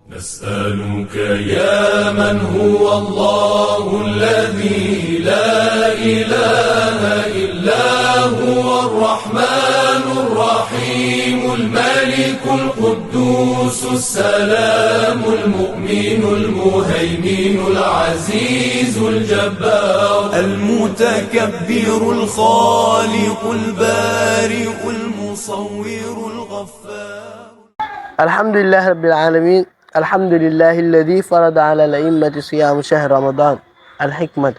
نسألك يا من هو الله الذي لا إله إلا هو الرحمن الرحيم الملك القدوس السلام المؤمن المهيمن العزيز الجبار المتكبر الخالق البارئ المصور الغفار. الحمد لله رب العالمين. الحمد لله الذي فرض على الأئمة صيام شهر رمضان الحكمة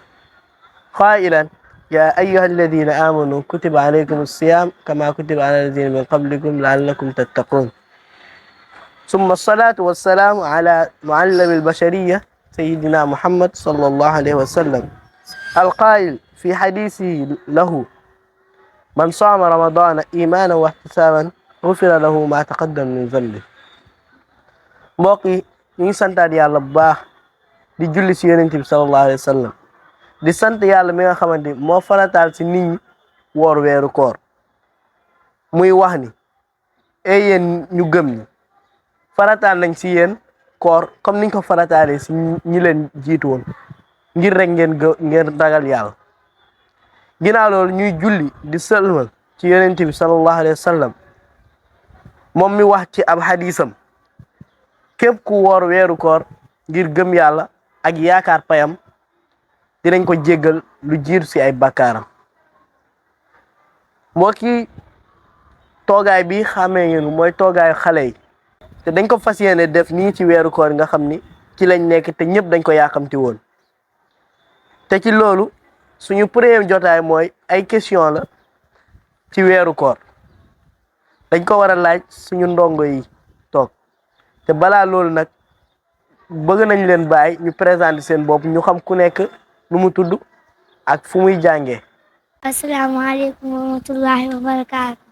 قائلا يا أيها الذين آمنوا كتب عليكم الصيام كما كتب على الذين من قبلكم لعلكم تتقون. ثم الصلاة والسلام على معلم البشرية سيدنا محمد صلى الله عليه وسلم القائل في حديثه له من صام رمضان إيمانا واحتسابا غفر له ما تقدم من ذنبه. mbokk yi ñu ngi santaat yàlla bu baax di julli si yonent bi sallallahu alayhi wa sallam di sant yàlla mi nga xamante ni moo farataal si nit ñi woor weeru koor muy wax ni ay yéen ñu gëm ñi farataal nañ si yéen koor comme niñ ko farataalee si ñi leen jiitu woon ngir rek ngeen ragal yàlla. ginnaaw loolu ñuy julli di sëlmal ci yonent bi sallallahu alayhi wa sallam moom mi wax ci ab xadisam képp ku woor weeru koor ngir gëm yàlla ak yaakaar payam dinañ ko jéggal lu jiitu si ay bakkaaram. mbokki toogaay bi xamee ngeen mooy toogaayu xale yi te dañ ko fas yéene def nii ci weeru koor nga xam ni ci lañ nekk te ñëpp dañ ko yaakamti woon. te ci loolu suñu premier jotaay mooy ay question la ci weeru koor dañ ko war a laaj suñu ndongo yi toog. te balaa loolu nag bëgg nañ leen bàyyi ñu présenter seen bopp ñu xam ku nekk nu mu tudd ak fu muy jàngee. asalaamaaleykum wa rahmatullahi wa barakaatu.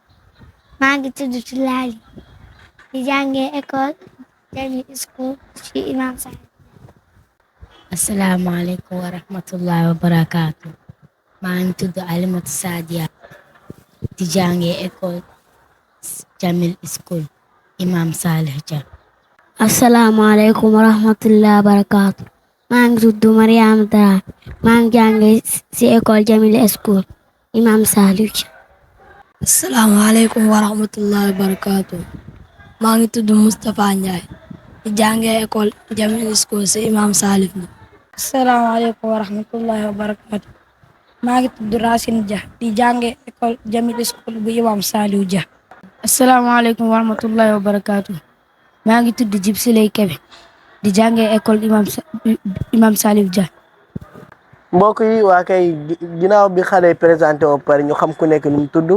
maa ngi tudd Tilali di jàngee école Jamil School ci Imam Sall. asalaamaaleykum wa rahmatullahi wa barakaatu. maa ngi tudd Alimatu Sadia di jàngee école Jamil School Imam Salih Dia. asalaamaaleykum wa rahmatullahi wa barakaatu. maa ngi tudd Mariama Dara maa ngi jàngee ci école Jamil School Imam Salih Dia. asalaamaaleykum wa rahmatullahi wa barakaatu. maa ngi tudd Moustapha Ndiaye di jàngee école Jamil School ci Imam Salih Dia. asalaamaaleykum wa rahmatullahi wa barakaatu. maa ngi tudd Racine Dia di jàngee école Jamil School bu Imam Salih Dia. asalaamaaleykum wa rahmatullahi wa barakaatu. maa ngi tudd Djib Siley Kebe di jàngee école Imam Salih Dia. mbokk yi waa kay ginnaaw bi xale yi présenté ba pare ñu xam ku nekk nu mu tudd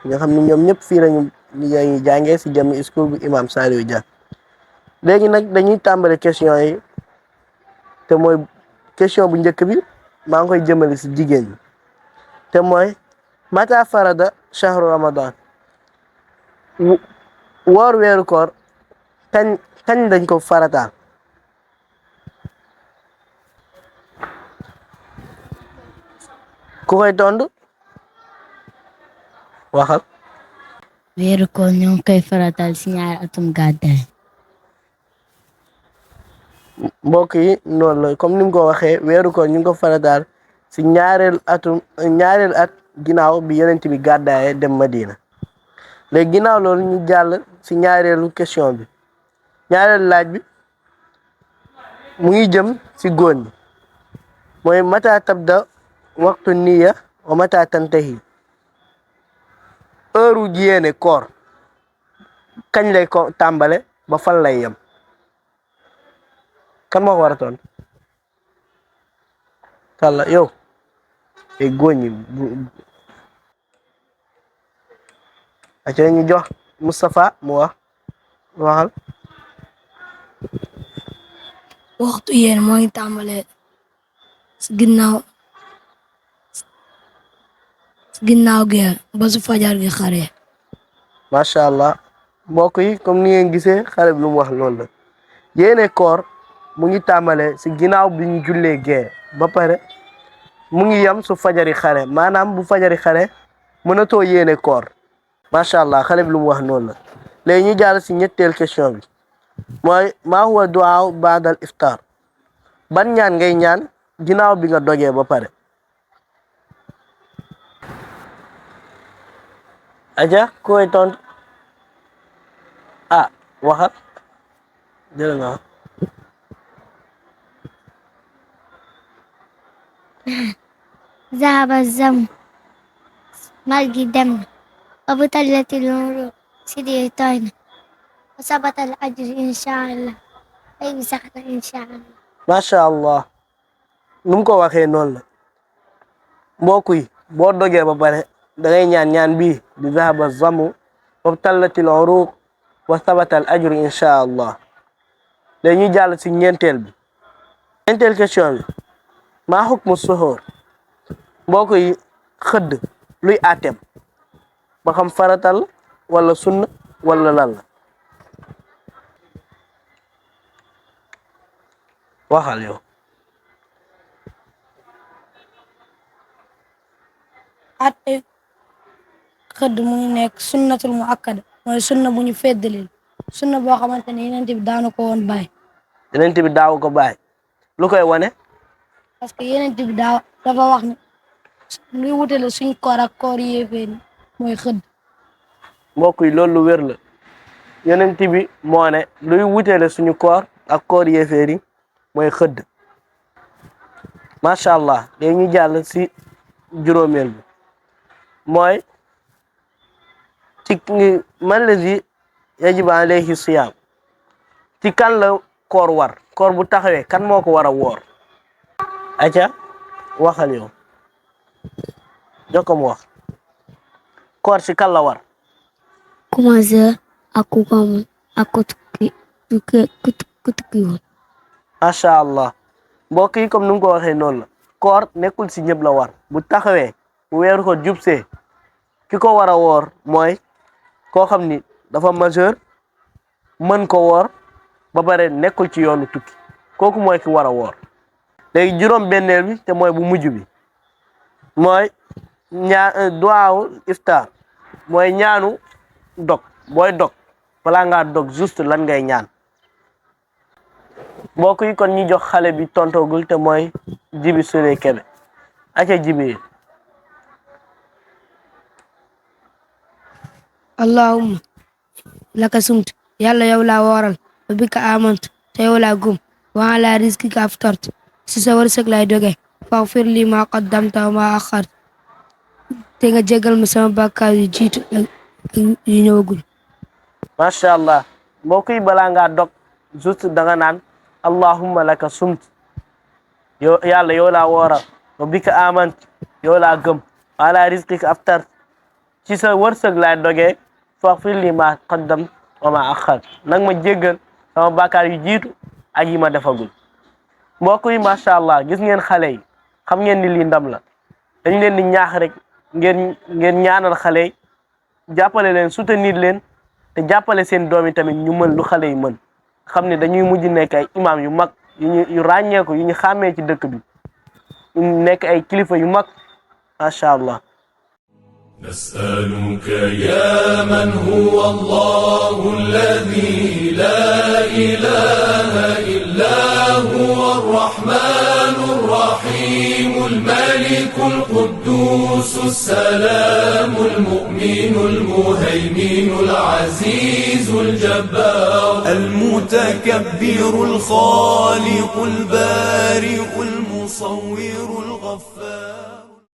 ñu xam ni ñoom ñëpp fii lañu jàngee si Jamil School bu Imam Salih Dia. léegi nag dañuy tàmbale question yi te mooy question bu njëkk bi maa ngi koy jëmale si jigéen ñi te mooy mata farada shahru ramadan woor weeru koor kañ dañ ko farataal. ku koy tontu waxal. weeru koor ñoo ngi koy farataal si ñaari atum gàddaay. mbokk yi noonu la comme ni mu ko waxee weeru koor ñu ngi ko farataal si ñaareel at ginnaaw bi yonent bi gàddaayee dem Madina. léegi ginnaaw loolu ñu jàll si ñaareelu question bi ñaareelu laaj bi mu ngi jëm si góor ñi mooy mata tabda waxtu niya wa mata tantahi heure yéene koor kañ lay ko tàmbale ba fan lay yem. kan moo ko war a tontu kàlla yow ay góor ñi aca ñu jox Moustapha mu waxal. waxtu yéen moo ngi tàmbalee si ginnaaw gi ba su fajar gi xaree. macha allah mbokk yi comme ni ngeen gisee xale bi lu mu wax loolu la yéene koor mu ngi tàmbalee si ginnaaw bi ñu jullee gee ba pare mu ngi yem su fajari xare maanaam bu fajari xare mënatoo yéene koor macha allah xale bi lu mu wax noonu la léegi ñu jàll si ñetteel question bi mooy maa huwa du'a ba'da al iftar ban ñaan ngay ñaan ginnaaw bi nga dogee ba pare. aja koy tontu waxat jël nga zahaba zam mal gi dem na wabtallatil uruq sidi tooy na wa sabatal ajru insha allah ay bi sax na insha allah. macha allah nu mu ko waxee noonu la mbokk yi boo dogee ba pare da ngay ñaan bii di zahaba zamu wabtallatil uruq wa sabatal ajru insha allah. dañuy jàll ci ñeenteel question bi maa hukmu suhur mbokk yi xëdd luy àtteem ba xam faratal wala sunna wala lan la waxal yow. atte xëdd mu ngi nekk sunnatul mu akkada mooy sunna bu ñu feddalil sunna boo xamante ne yeneen bi daanu ko woon bàyyi. yeneen bi daaw ko bàyyi lu koy wane. parce que yeneen bi dafa wax ne luy wutale suñ koor ak koor yéeféer mooy xëdd. mbokk yi loolu lu wér la yeneen bi moo ne luy wutale suñu koor ak koor yéeféer yi mooy xëdd. macha allah léegi ñu jàll ci juróomeel bi mooy ci man lazi yajibu alayhi siyaam ci kan la koor war koor bu taxawee kan moo ko war a woor. aca waxal yow jokko mu wax koor ci kan la war. Commencé ak ku ko ak ku tukki woon. macha allah mbokk yi comme ni mu ko waxee noonu la koor nekkul ci ñëpp la war bu taxawee bu weeru ko jubsee ki ko war a woor mooy koo xam ni dafa majeur mën ko woor ba pare nekkul ci yoonu tukki kooku mooy ki war a woor. léegi juróom benneel bi te mooy bu mujj bi mooy duwaawu iftar mooy ñaanu dog booy dog balaa ngaa dog juste lan ngay ñaan. mbokk yi kon ñu jox xale bi tontoogul te mooy Jibi Sule Kebe aca Jibi. allahumma laka sumtu yàlla yow laa wooral wa bika amantu te yow laa gëm wa ala rizqika aftartu si sa wërsëg lay doge faghfir li ma qaddamta wa ma axartu te nga jégal ma sama bàkkaar yu jiitu yu ñëwagul. macha allah mbokk yi balaa ngaa dog juste da nga naan allahumma laka sumtu yow yàlla yow laa wooral wa bika amantu yow laa gëm wa ala rizqika aftartu ci sa wërsëg lay doge faghfir li ma qaddamta wa ma axartu nag ma jéggal sama bàkkaar yu jiitu ak yi ma defagul. mbokk yi macha allah gis ngeen xale yi xam ngeen ni lii ndam la dañ leen di ñaax rek ngeen ñaanal xale yi jàppale leen soutenir leen te jàppale seen doom yi tamit ñu mën lu xale yi mën xam ne dañuy mujj nekk ay imam yu mag yu ràññeeku yu ñu xàmmee ci dëkk bi nekk ay kilifa yu mag macha allah. نسألك يا من هو الله الذي لا إله إلا هو الرحمن الرحيم الملك القدوس السلام المؤمن المهيمن العزيز الجبار المتكبر الخالق البارئ المصور الغفار